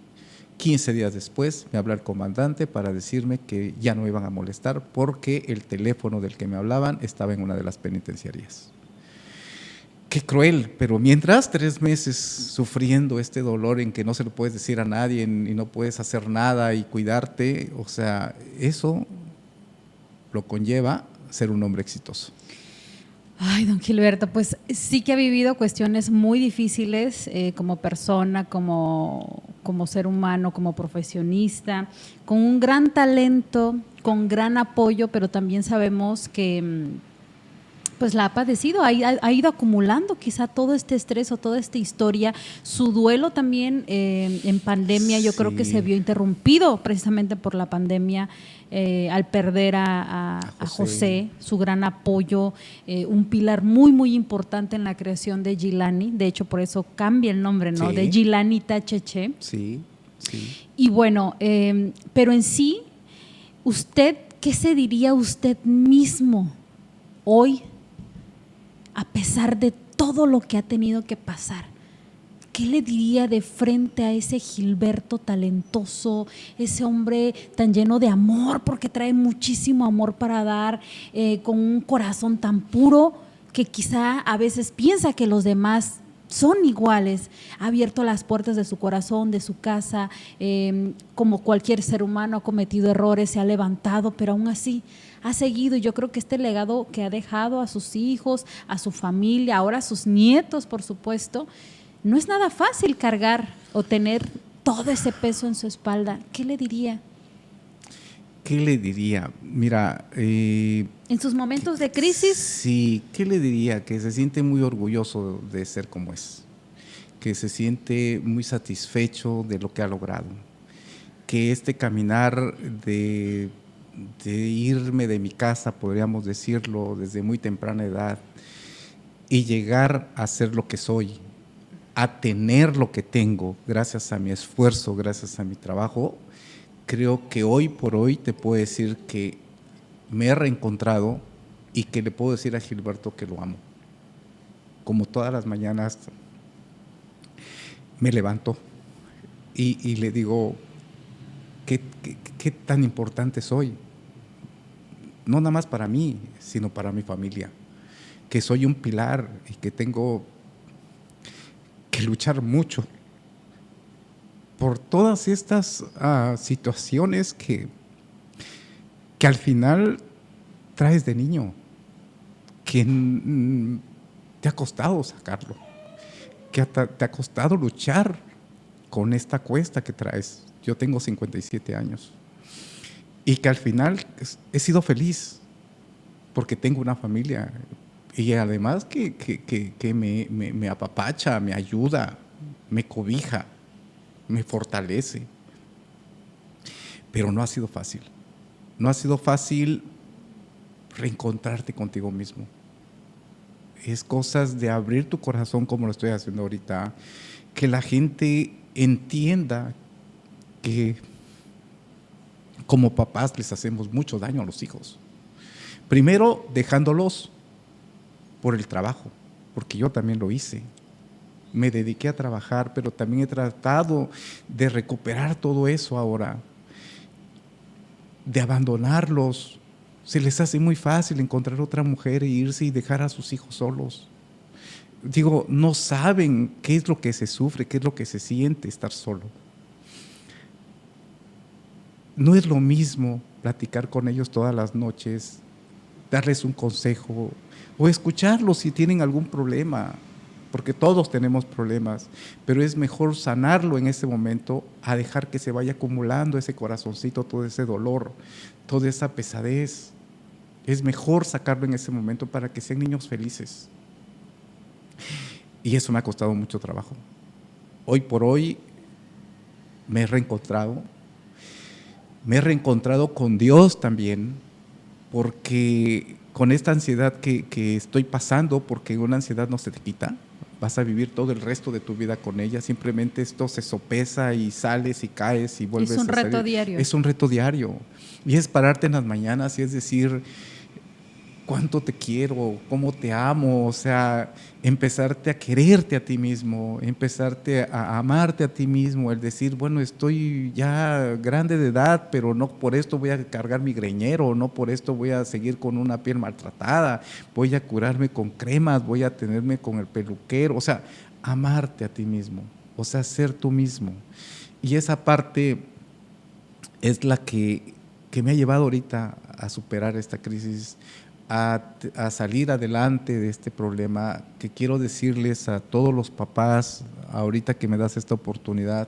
15 días después me habla el comandante para decirme que ya no me iban a molestar porque el teléfono del que me hablaban estaba en una de las penitenciarías. Qué cruel, pero mientras 3 meses sufriendo este dolor en que no se lo puedes decir a nadie y no puedes hacer nada y cuidarte, o sea, eso lo conlleva ser un hombre exitoso. Ay, don Gilberto, pues sí que ha vivido cuestiones muy difíciles como persona, como ser humano, como profesionista, con un gran talento, con gran apoyo, pero también sabemos que pues la ha padecido, ha ido acumulando quizá todo este estrés o toda esta historia. Su duelo también en pandemia, yo creo que se vio interrumpido precisamente por la pandemia, al perder a José, su gran apoyo, un pilar muy, muy importante en la creación de Gilani. De hecho, por eso cambia el nombre, ¿no? Sí. De Gilani Tacheche. Sí, sí. Y bueno, pero en sí, usted, ¿qué se diría usted mismo hoy? A pesar de todo lo que ha tenido que pasar, ¿qué le diría de frente a ese Gilberto talentoso, ese hombre tan lleno de amor, porque trae muchísimo amor para dar, con un corazón tan puro que quizá a veces piensa que los demás son iguales? Ha abierto las puertas de su corazón, de su casa, como cualquier ser humano ha cometido errores, se ha levantado, pero aún así ha seguido. Y yo creo que este legado que ha dejado a sus hijos, a su familia, ahora a sus nietos, por supuesto, no es nada fácil cargar o tener todo ese peso en su espalda, ¿qué le diría? ¿Qué le diría? Mira, En sus momentos de crisis, sí, ¿qué le diría? Que se siente muy orgulloso de ser como es, que se siente muy satisfecho de lo que ha logrado, que este caminar de irme de mi casa, podríamos decirlo, desde muy temprana edad, y llegar a ser lo que soy, a tener lo que tengo, gracias a mi esfuerzo, gracias a mi trabajo, creo que hoy por hoy te puedo decir que me he reencontrado y que le puedo decir a Gilberto que lo amo. Como todas las mañanas me levanto y le digo, ¿qué tan importante soy? No nada más para mí, sino para mi familia. Que soy un pilar y que tengo que luchar mucho por todas estas situaciones que al final traes de niño, que te ha costado sacarlo, que te ha costado luchar con esta cuesta que traes. Yo tengo 57 años y que al final he sido feliz porque tengo una familia y además que me apapacha, me ayuda, me cobija, me fortalece. Pero no ha sido fácil. No ha sido fácil reencontrarte contigo mismo. Es cosas de abrir tu corazón como lo estoy haciendo ahorita, que la gente entienda que como papás les hacemos mucho daño a los hijos. Primero, dejándolos por el trabajo, porque yo también lo hice. Me dediqué a trabajar, pero también he tratado de recuperar todo eso ahora, de abandonarlos. Se les hace muy fácil encontrar otra mujer e irse y dejar a sus hijos solos. Digo, no saben qué es lo que se sufre, qué es lo que se siente estar solo. No es lo mismo platicar con ellos todas las noches, darles un consejo o escucharlos si tienen algún problema, porque todos tenemos problemas, pero es mejor sanarlo en ese momento a dejar que se vaya acumulando ese corazoncito, todo ese dolor, toda esa pesadez. Es mejor sacarlo en ese momento para que sean niños felices. Y eso me ha costado mucho trabajo. Hoy por hoy me he reencontrado con Dios también, porque con esta ansiedad que estoy pasando, porque una ansiedad no se te quita, vas a vivir todo el resto de tu vida con ella, simplemente esto se sopesa y sales y caes y vuelves a salir. Es un reto diario. Es un reto diario. Y es pararte en las mañanas y es decir, cuánto te quiero, cómo te amo, o sea, empezarte a quererte a ti mismo, empezarte a amarte a ti mismo, el decir, bueno, estoy ya grande de edad, pero no por esto voy a cargar mi greñero, no por esto voy a seguir con una piel maltratada, voy a curarme con cremas, voy a tenerme con el peluquero, o sea, amarte a ti mismo, o sea, ser tú mismo. Y esa parte es la que me ha llevado ahorita a superar esta crisis, a salir adelante de este problema, que quiero decirles a todos los papás, ahorita que me das esta oportunidad,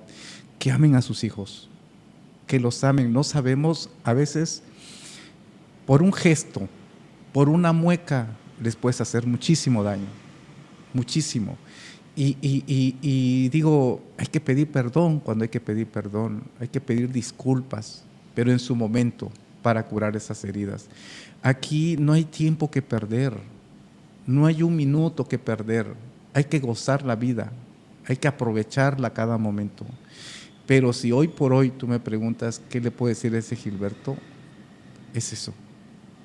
que amen a sus hijos, que los amen. No sabemos, a veces, por un gesto, por una mueca, les puedes hacer muchísimo daño, muchísimo. Y digo, hay que pedir perdón cuando hay que pedir perdón, hay que pedir disculpas, pero en su momento, para curar esas heridas. Aquí no hay tiempo que perder, no hay un minuto que perder, hay que gozar la vida, hay que aprovecharla cada momento. Pero si hoy por hoy tú me preguntas qué le puedo decir a ese Gilberto, es eso,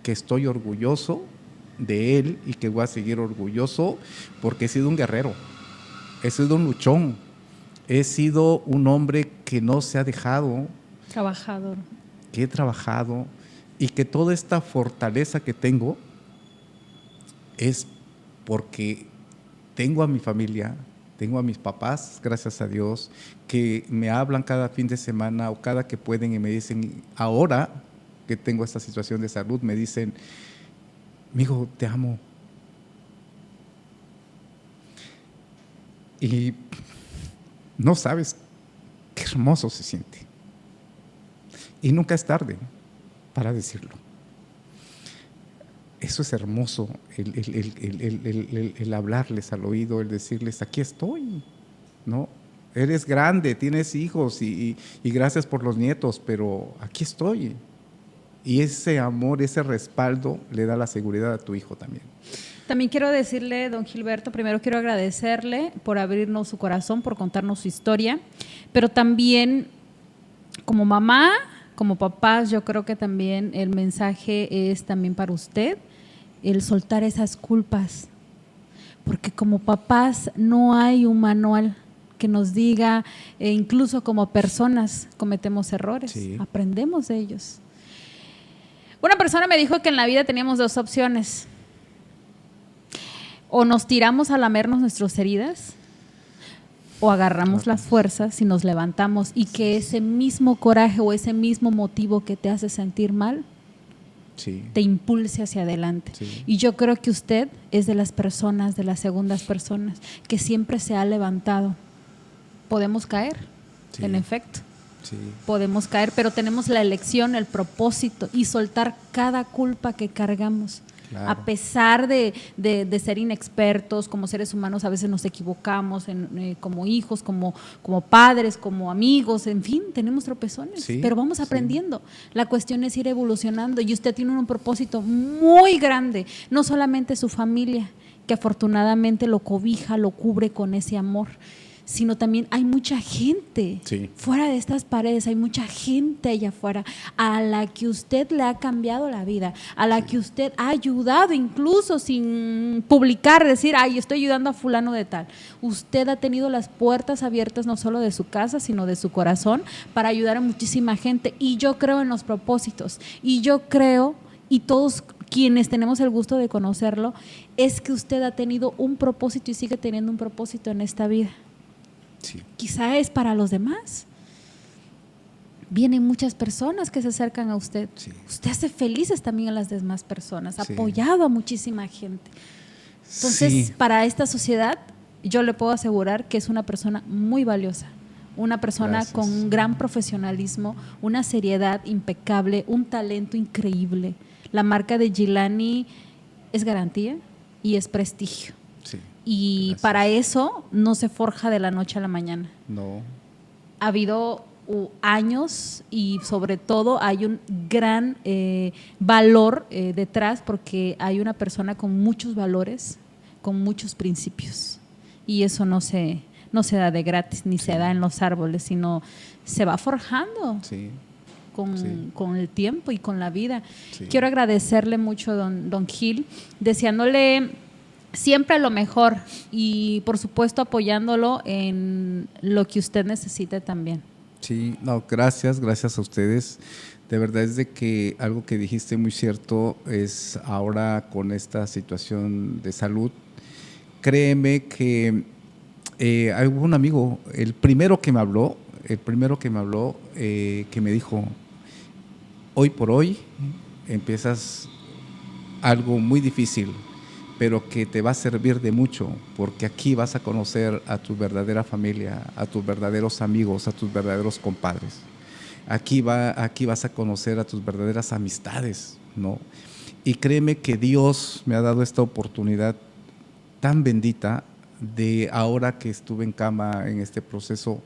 que estoy orgulloso de él y que voy a seguir orgulloso porque he sido un guerrero, he sido un luchón, he sido un hombre que no se ha dejado, Trabajador. que he trabajado y que toda esta fortaleza que tengo es porque tengo a mi familia, tengo a mis papás, gracias a Dios, que me hablan cada fin de semana o cada que pueden y me dicen, ahora que tengo esta situación de salud, me dicen, mijo, te amo. Y no sabes qué hermoso se siente. Y nunca es tarde para decirlo. Eso es hermoso, el hablarles al oído, el decirles, aquí estoy, ¿no? Eres grande, tienes hijos y gracias por los nietos, pero aquí estoy. Y ese amor, ese respaldo le da la seguridad a tu hijo también. También quiero decirle, don Gilberto, primero quiero agradecerle por abrirnos su corazón, por contarnos su historia, pero también como mamá, como papás, yo creo que también el mensaje es también para usted, el soltar esas culpas, porque como papás no hay un manual que nos diga, incluso como personas cometemos errores, Sí. aprendemos de ellos. Una persona me dijo que en la vida teníamos dos opciones: o nos tiramos a lamernos nuestras heridas, o agarramos las fuerzas y nos levantamos, y que ese mismo coraje o ese mismo motivo que te hace sentir mal Sí. te impulse hacia adelante. Sí. Y yo creo que usted es de las personas, de las segundas personas, que siempre se ha levantado. Podemos caer, Sí. en efecto, Sí. podemos caer, pero tenemos la elección, el propósito y soltar cada culpa que cargamos. Claro. A pesar de ser inexpertos, como seres humanos a veces nos equivocamos, como hijos, como padres, como amigos, en fin, tenemos tropezones, Sí, pero vamos sí. aprendiendo. La cuestión es ir evolucionando y usted tiene un propósito muy grande, no solamente su familia, que afortunadamente lo cobija, lo cubre con ese amor, sino también hay mucha gente Sí. fuera de estas paredes, hay mucha gente allá afuera a la que usted le ha cambiado la vida, a la que usted ha ayudado incluso sin publicar, decir, ay, estoy ayudando a fulano de tal. Usted ha tenido las puertas abiertas no solo de su casa, sino de su corazón para ayudar a muchísima gente, y yo creo en los propósitos, y yo creo, y todos quienes tenemos el gusto de conocerlo, es que usted ha tenido un propósito y sigue teniendo un propósito en esta vida. Sí. Quizá es para los demás. Vienen muchas personas que se acercan a usted. Sí. Usted hace felices también a las demás personas, ha Sí. apoyado a muchísima gente. Entonces, Sí. para esta sociedad, yo le puedo asegurar que es una persona muy valiosa, una persona Gracias. con un gran profesionalismo, una seriedad impecable, un talento increíble. La marca de Gilani es garantía y es prestigio. Sí. Y Gracias. para eso no se forja de la noche a la mañana. No. Ha habido años y sobre todo hay un gran valor detrás, porque hay una persona con muchos valores, con muchos principios, y eso no se da de gratis, ni Sí. se da en los árboles, sino se va forjando Sí. con, Sí. con el tiempo y con la vida. Sí. Quiero agradecerle mucho, don Gil, deseándole siempre lo mejor y por supuesto apoyándolo en lo que usted necesite también. Sí, no, gracias a ustedes. De verdad es de que algo que dijiste muy cierto es ahora con esta situación de salud. Créeme que hubo un amigo, el primero que me habló, que me dijo, hoy por hoy empiezas algo muy difícil, pero que te va a servir de mucho, porque aquí vas a conocer a tu verdadera familia, a tus verdaderos amigos, a tus verdaderos compadres. Aquí vas a conocer a tus verdaderas amistades, ¿no? Y créeme que Dios me ha dado esta oportunidad tan bendita de ahora que estuve en cama en este proceso.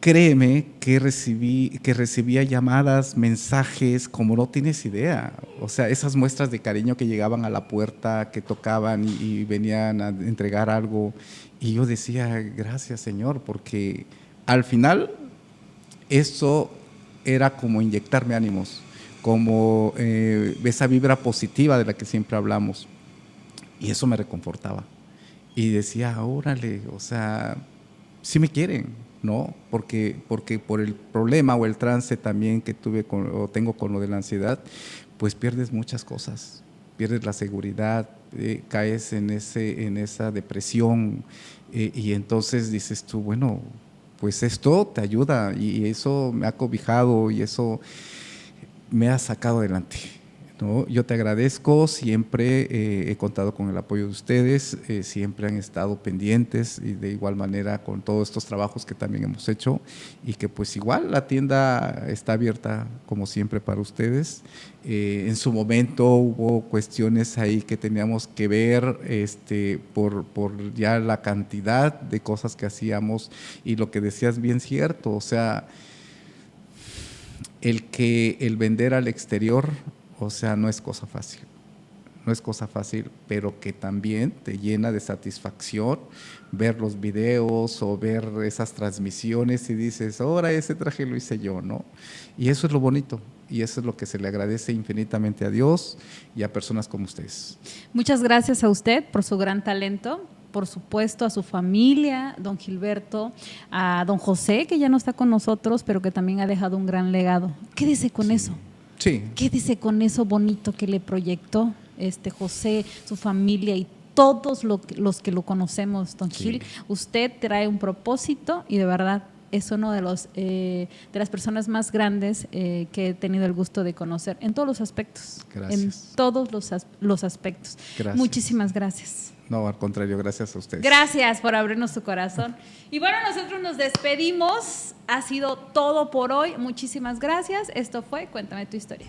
Créeme que recibía llamadas, mensajes, como no tienes idea. O sea, esas muestras de cariño que llegaban a la puerta, que tocaban y venían a entregar algo. Y yo decía, gracias Señor, porque al final eso era como inyectarme ánimos, como esa vibra positiva de la que siempre hablamos. Y eso me reconfortaba. Y decía, órale, o sea, sí me quieren, ¿no? Porque por el problema o el trance también que tengo con lo de la ansiedad, pues pierdes muchas cosas. Pierdes la seguridad, caes en esa depresión y entonces dices tú, bueno, pues esto te ayuda y eso me ha cobijado y eso me ha sacado adelante, ¿no? Yo te agradezco, siempre he contado con el apoyo de ustedes, siempre han estado pendientes y de igual manera con todos estos trabajos que también hemos hecho y que pues igual la tienda está abierta como siempre para ustedes. En su momento hubo cuestiones ahí que teníamos que ver por ya la cantidad de cosas que hacíamos y lo que decías bien cierto, o sea, el vender al exterior, o sea, no es cosa fácil. No es cosa fácil, pero que también te llena de satisfacción ver los videos o ver esas transmisiones y dices, ahora ese traje lo hice yo, ¿no? Y eso es lo bonito y eso es lo que se le agradece infinitamente a Dios y a personas como ustedes. Muchas gracias a usted por su gran talento. Por supuesto, a su familia, don Gilberto, a don José, que ya no está con nosotros, pero que también ha dejado un gran legado. Quédese con eso. Sí. Quédese con eso bonito que le proyectó José, su familia y todos los que lo conocemos, don Gil. Usted trae un propósito y de verdad es uno de las personas más grandes que he tenido el gusto de conocer en todos los aspectos. Gracias. En todos los aspectos. Gracias. Muchísimas gracias. No, al contrario, gracias a ustedes. Gracias por abrirnos su corazón. Y bueno, nosotros nos despedimos. Ha sido todo por hoy. Muchísimas gracias. Esto fue Cuéntame tu historia.